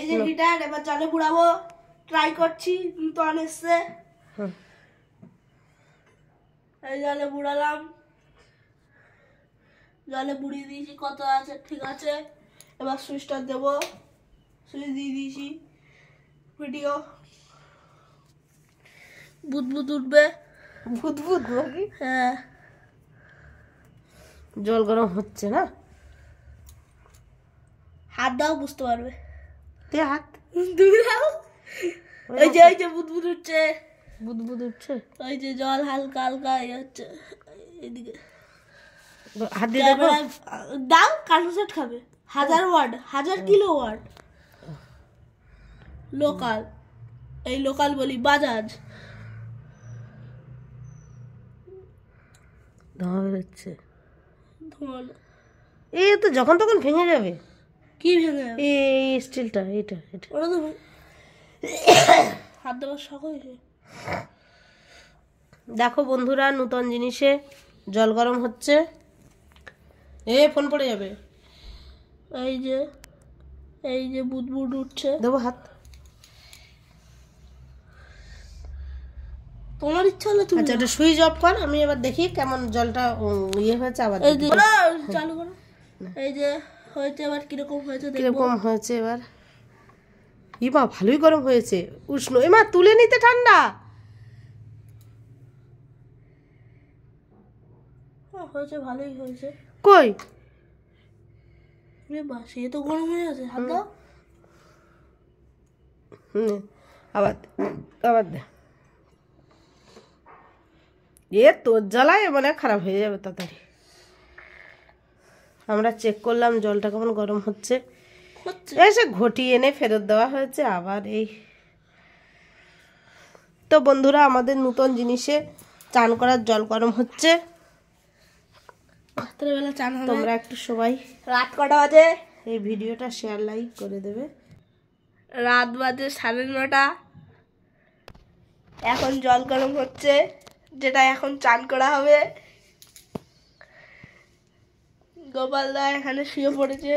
যে হিটার, এবার জলে বুড়াবো, ট্রাই করছি। তো এসছে, এই জলে বুড়ালাম, জলে বুড়িয়ে দিয়েছি, কত আছে ঠিক আছে। এবার সুইচটা দেবো, সুইচ দিয়ে দিয়েছি, ভিডিও বুদবুদ উঠবে, বুদবুদ নাকি? হ্যাঁ জল গরম হচ্ছে না, হাত দাও বুঝতে পারবে। তে হাত তুমি দাও, এই যে বুদবুদ উঠছে, বুদবুদ উঠছে, ওই যে জল হালকা হালকা হচ্ছে এদিকে। হাত দিয়ে দেখো, দাও, কার্টুন সেট খাবে। 1000 ওয়াট, 1000 কিলো ওয়াট, লোকাল, এই লোকাল বলি বাজাজ। ধোঁয়া বেরোচ্ছে, ধোঁয়া এই তো যখন তখন ভেঙে যাবে। কি ভেঙে যাবে? এই স্টিলটা, এটা এটা ওটা তো হাত দেওয়ার শখ হয়েছে। দেখো বন্ধুরা, নতুন জিনিসে জল গরম হচ্ছে। ফোন পড়ে যাবে। এই যে বুদবুদ উঠছে, দেবো হাত। তোমার ইচ্ছা হলে তুমি আচ্ছা, এটা সুইচ অফ কর, আমি এবার দেখি কেমন জলটা ইয়ে হয়েছে। আবার এই যে চালু করো, এই যে হয়েছে, এবার কিরকম হয়েছে দেখবো। কিরকম হয়েছে এবার? ইমা ভালোই গরম হয়েছে, উষ্ণ। এমা তুলে নিতে ঠান্ডা হয়েছে, ভালোই হয়েছে। কই রে বাস, এ তো গরম হয়ে আছে, হাত দাও। আবার আবার দে। তোর জ্বালায় মানে খারাপ হয়ে যাবে তাড়াতাড়ি। আমরা চেক করলাম জলটা কেমন গরম হচ্ছে। এসে ঘটি এনে ফেরত দেওয়া হয়েছে আবার। এই তো বন্ধুরা, আমাদের নতুন জিনিসে চান করার জল গরম হচ্ছে। রাত্রেবেলা চান হবে। তোমরা একটু সবাই রাত কটা বাজে? এই ভিডিওটা শেয়ার লাইক করে দেবে। রাত বাজে 9:30। এখন জল গরম হচ্ছে, যেটা এখন চান করা হবে। গোপালদা এখানে শুয়ে পড়েছে।